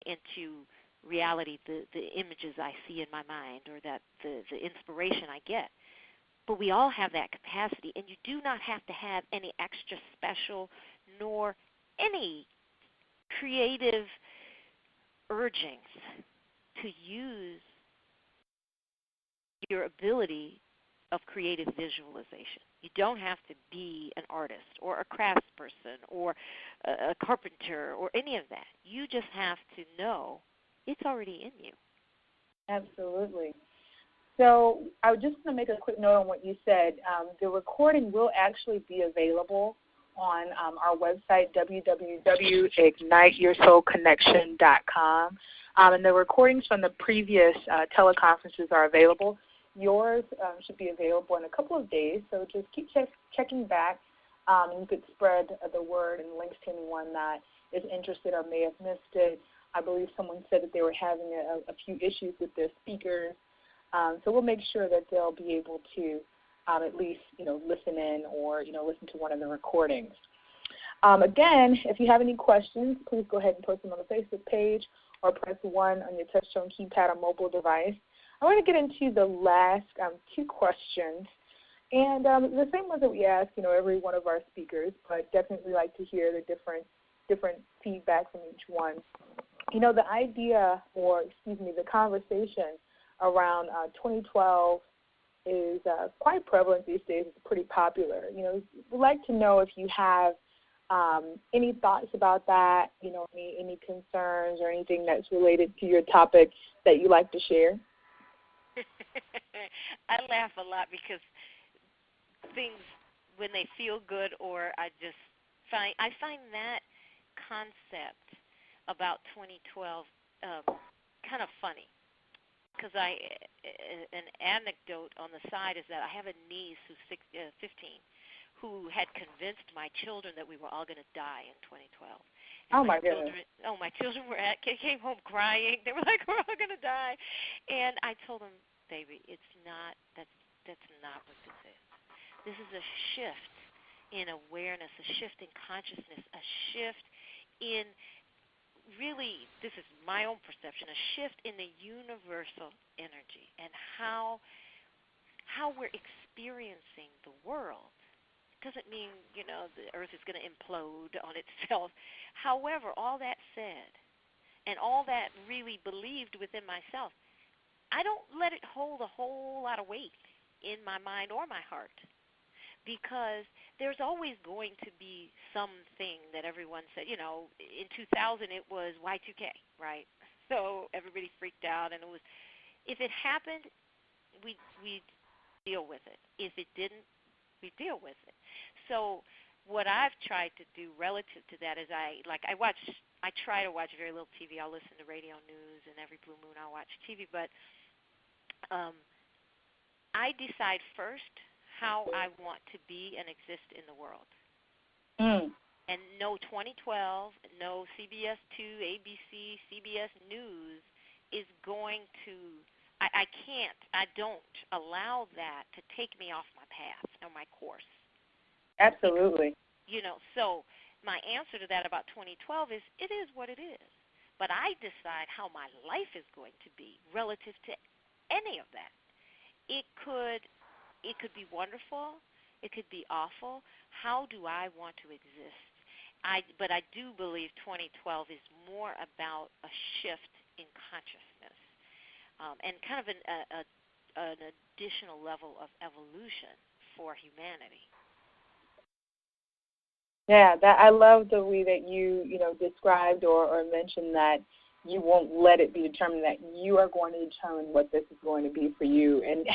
into reality the images I see in my mind or that the inspiration I get. But we all have that capacity, and you do not have to have any extra special nor any creative urgings to use your ability of creative visualization. You don't have to be an artist or a craftsperson or a carpenter or any of that. You just have to know it's already in you. Absolutely. So I was just going to make a quick note on what you said. The recording will actually be available on our website, www.igniteyoursoulconnection.com. And the recordings from the previous teleconferences are available. Yours should be available in a couple of days, so just keep checking back. And you could spread the word and links to anyone that is interested or may have missed it. I believe someone said that they were having a few issues with their speakers. So we'll make sure that they'll be able to at least, listen in or, listen to one of the recordings. Again, if you have any questions, please go ahead and post them on the Facebook page or press 1 on your touch-tone keypad or mobile device. I want to get into the last 2 questions. And the same ones that we ask, every one of our speakers, but definitely like to hear the different feedback from each one. The idea, the conversation around 2012 is quite prevalent these days. It's pretty popular. We'd like to know if you have any thoughts about that, any concerns or anything that's related to your topic that you'd like to share. I laugh a lot because things, when they feel good, or I find that concept about 2012 kind of funny. Because an anecdote on the side is that I have a niece who's 15 who had convinced my children that we were all going to die in 2012. Oh, my goodness. My children came home crying. They were like, we're all going to die. And I told them, baby, it's not, that's not what this is. This is a shift in awareness, a shift in consciousness, a shift in really, this is my own perception, a shift in the universal energy and how we're experiencing the world. Doesn't mean, the earth is going to implode on itself. However, all that said, and all that really believed within myself, I don't let it hold a whole lot of weight in my mind or my heart, because there's always going to be something that everyone said. In 2000 it was Y2K, right? So everybody freaked out, and it was, if it happened, we'd deal with it. If it didn't, we deal with it. So what I've tried to do relative to that is I try to watch very little TV. I'll listen to radio news, and every blue moon I'll watch TV. But I decide first how I want to be and exist in the world. And no 2012, no CBS 2, ABC, CBS News is going to, I don't allow that to take me off my path or my course. Absolutely. So my answer to that about 2012 is, it is what it is. But I decide how my life is going to be relative to any of that. It could be wonderful. It could be awful. How do I want to exist? But I do believe 2012 is more about a shift in consciousness and kind of an additional level of evolution for humanity. Yeah, I love the way that you described or mentioned that you won't let it be determined, that you are going to determine what this is going to be for you, and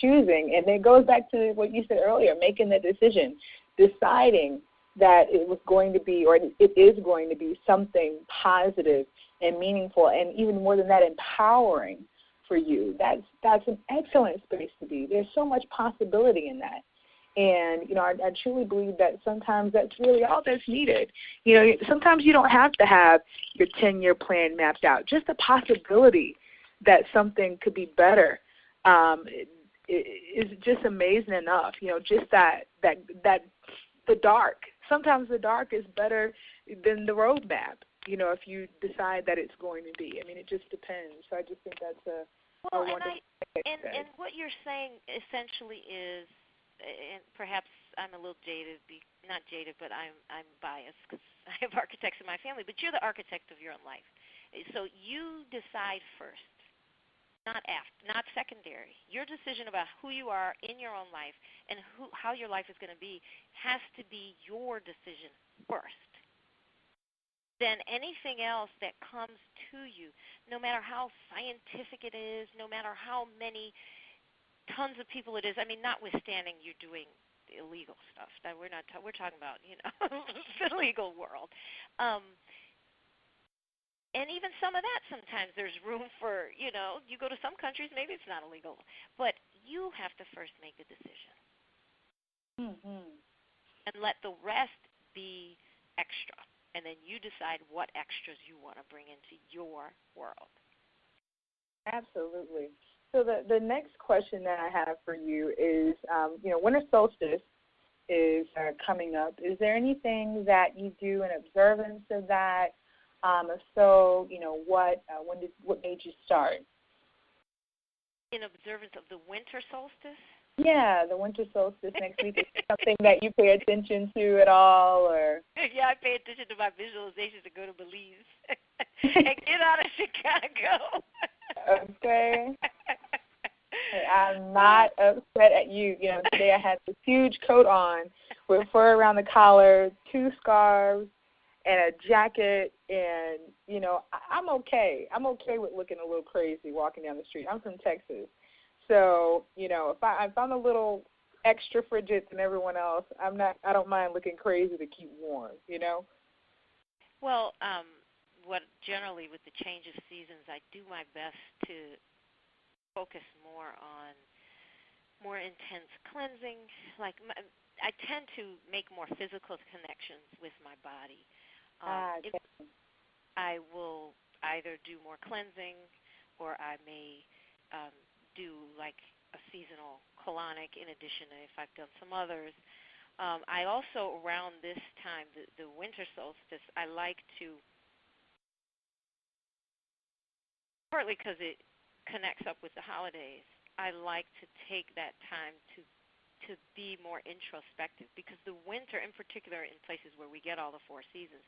choosing. And it goes back to what you said earlier, making the decision, deciding that it was going to be, or it is going to be, something positive and meaningful, and even more than that, empowering for you. That's an excellent space to be. There's so much possibility in that. And, I truly believe that sometimes that's really all that's needed. Sometimes you don't have to have your 10-year plan mapped out. Just the possibility that something could be better is just amazing enough. Just that the dark. Sometimes the dark is better than the roadmap. if you decide that it's going to be. I mean, it just depends. So I just think that's a wonderful thing. And what you're saying essentially is, and perhaps I'm a little jaded, not jaded, but I'm biased because I have architects in my family, but you're the architect of your own life. So you decide first, not secondary. Your decision about who you are in your own life and how your life is going to be has to be your decision first. Then anything else that comes to you, no matter how scientific it is, no matter how many tons of people it is, I mean, notwithstanding you're doing illegal stuff. That we're talking about, the legal world. And even some of that, sometimes there's room for, you go to some countries, maybe it's not illegal. But you have to first make the decision. Mm-hmm. And let the rest be extra. And then you decide what extras you want to bring into your world. Absolutely. So the next question that I have for you is, winter solstice is coming up. Is there anything that you do in observance of that? If so, what made you start? In observance of the winter solstice? Yeah, the winter solstice next week. Is something that you pay attention to at all, or? Yeah, I pay attention to my visualizations to go to Belize and get out of Chicago. Okay. Hey, I'm not upset at you. Today I had this huge coat on with fur around the collar, 2 scarves, and a jacket, and, I'm okay. I'm okay with looking a little crazy walking down the street. I'm from Texas. So, if I'm a little extra frigid than everyone else, I don't mind looking crazy to keep warm, Well, what generally with the change of seasons, I do my best to focus more on more intense cleansing. I tend to make more physical connections with my body. I will either do more cleansing, or I may do like a seasonal colonic in addition to if I've done some others. I also, around this time, the winter solstice, I like to, partly because it connects up with the holidays, I like to take that time to be more introspective, because the winter, in particular in places where we get all the 4 seasons,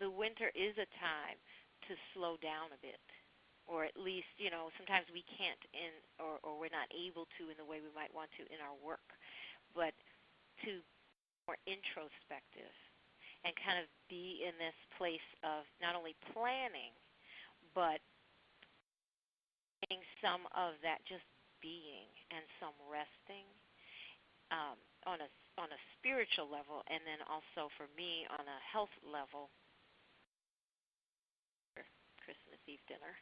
the winter is a time to slow down a bit. Or at least, sometimes we can't or we're not able to in the way we might want to in our work. But to be more introspective and kind of be in this place of not only planning, but some of that just being and some resting on a spiritual level, and then also for me on a health level. Christmas Eve dinner.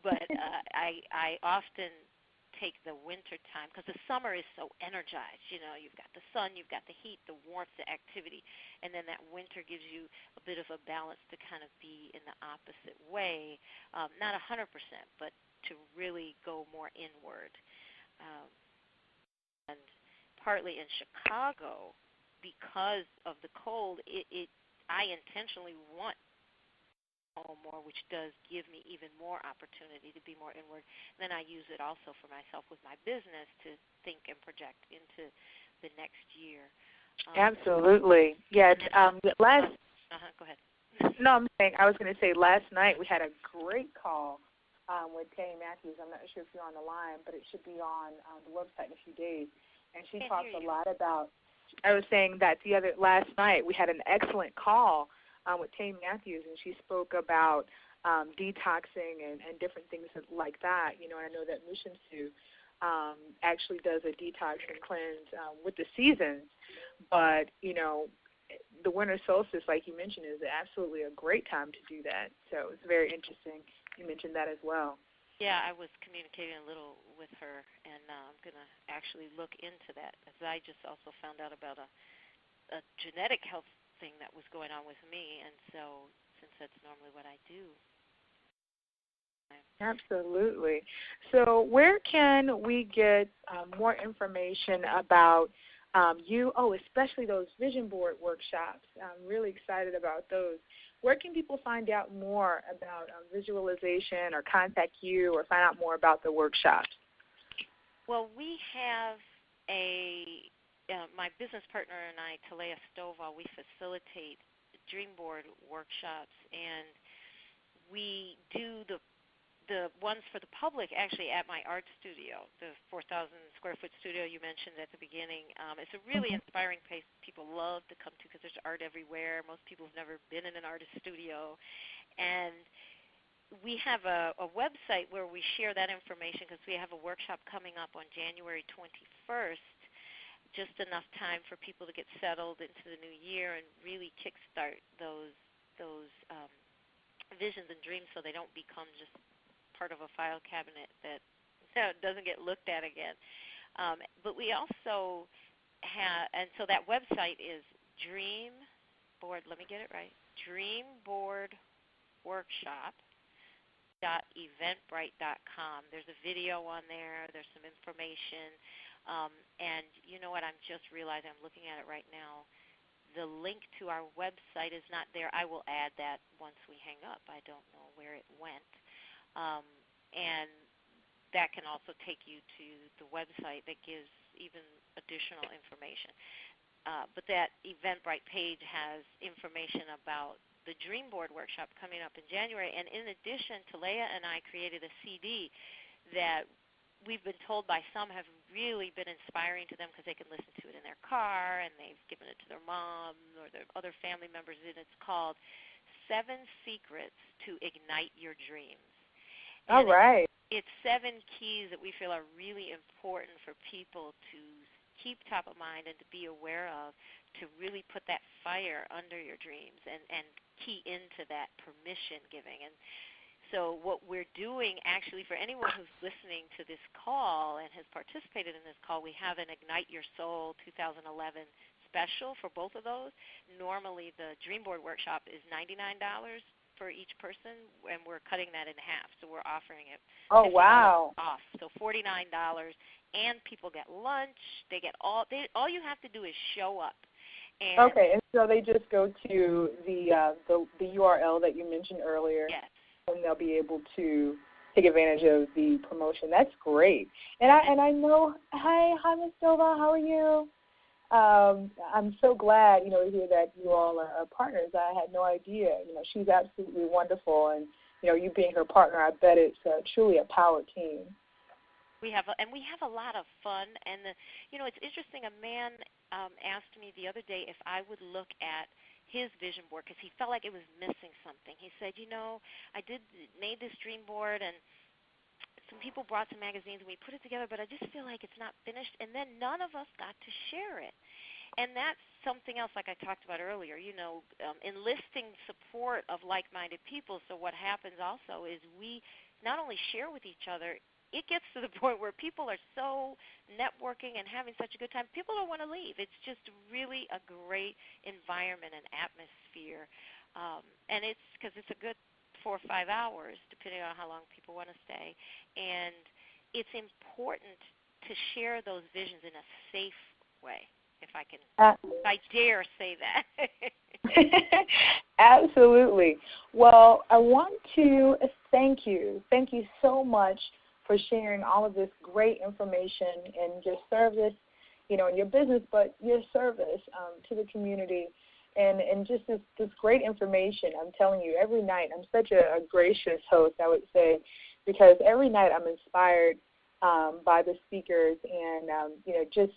But I often take the winter time, because the summer is so energized. You've got the sun, you've got the heat, the warmth, the activity, and then that winter gives you a bit of a balance to kind of be in the opposite way, not 100%, but to really go more inward. And partly in Chicago, because of the cold, I intentionally want more, which does give me even more opportunity to be more inward. And then I use it also for myself with my business to think and project into the next year. Absolutely. Yeah. Go ahead. No, I was going to say last night we had a great call with Tammy Matthews. I'm not sure if you're on the line, but it should be on the website in a few days. And she talks a lot about, I was saying that last night we had an excellent call with Tammy Matthews, and she spoke about detoxing and different things like that. And I know that Shemsu-t actually does a detox and cleanse with the seasons, but, the winter solstice, like you mentioned, is absolutely a great time to do that. So it's very interesting you mentioned that as well. Yeah, I was communicating a little with her, and I'm going to actually look into that, as I just also found out about a genetic health thing that was going on with me, and so since that's normally what I do. Absolutely. So where can we get more information about you? Oh, especially those vision board workshops. I'm really excited about those. where can people find out more about visualization or contact you or find out more about the workshops? Well, we have my business partner and I, Kiela Upton, we facilitate dream board workshops, and we do the ones for the public actually at my art studio, the 4,000 square foot studio you mentioned at the beginning. It's a really inspiring place people love to come to because there's art everywhere. Most people have never been in an artist studio. And we have a website where we share that information because we have a workshop coming up on January 21st, just enough time for people to get settled into the new year and really kickstart those visions and dreams so they don't become just part of a file cabinet that doesn't get looked at again. But we also have, and so that website is dreamboardworkshop.eventbrite.com. There's a video on there. There's some information. And you know what? I'm just realizing, I'm looking at it right now. The link to our website is not there. I will add that once we hang up. I don't know where it went. And that can also take you to the website that gives even additional information. But that Eventbrite page has information about the Dream Board workshop coming up in January. And in addition, Kiela and I created a CD that we've been told by some have really been inspiring to them because they can listen to it in their car, and they've given it to their mom or their other family members, and it's called 7 Secrets to Ignite Your Dreams. All right. It's 7 keys that we feel are really important for people to keep top of mind and to be aware of to really put that fire under your dreams and key into that permission giving. And so what we're doing actually for anyone who's listening to this call and has participated in this call, we have an Ignite Your Soul 2011 special for both of those. Normally the Dream Board workshop is $99 for each person, and we're cutting that in half. So we're offering it $50 off. So $49, and people get lunch. They get all you have to do is show up. And okay, and so they just go to the URL that you mentioned earlier. Yes. And they'll be able to take advantage of the promotion. That's great. And I know, hi Ms. Silva, how are you? I'm so glad, to hear that you all are partners. I had no idea. She's absolutely wonderful, and you being her partner, I bet it's truly a power team. We have a lot of fun, and it's interesting. A man asked me the other day if I would look at his vision board because he felt like it was missing something. He said, I made this dream board, and some people brought some magazines and we put it together, but I just feel like it's not finished, and then none of us got to share it. And that's something else, like I talked about earlier, enlisting support of like-minded people. So what happens also is we not only share with each other, it gets to the point where people are so networking and having such a good time, people don't want to leave. It's just really a great environment and atmosphere. And it's because it's a good 4 or 5 hours, depending on how long people want to stay. And it's important to share those visions in a safe way, if I dare say that. Absolutely. Well, I want to thank you. Thank you so much for sharing all of this great information and your service, in your business, but your service to the community. And just this great information. I'm telling you, every night I'm such a gracious host, I would say, because every night I'm inspired by the speakers and, just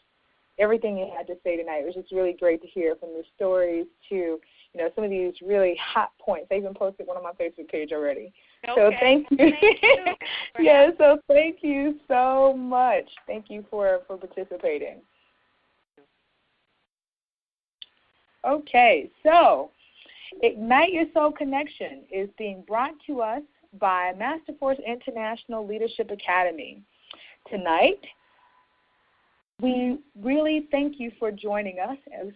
everything you had to say tonight. It was just really great to hear, from the stories to, some of these really hot points. I even posted one on my Facebook page already. Okay. So thank you. Thank you. Yeah, so thank you so much. Thank you for participating. Okay, so Ignite Your Soul Connection is being brought to us by Masterforce International Leadership Academy. Tonight, we really thank you for joining us, and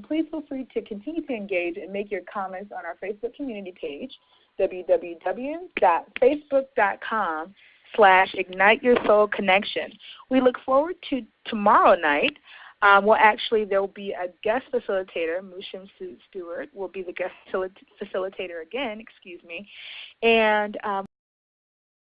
please feel free to continue to engage and make your comments on our Facebook community page, www.facebook.com/Ignite Your Soul Connection. We look forward to tomorrow night Well, actually, there will be a guest facilitator. Shemsu-t will be the guest facilitator again, and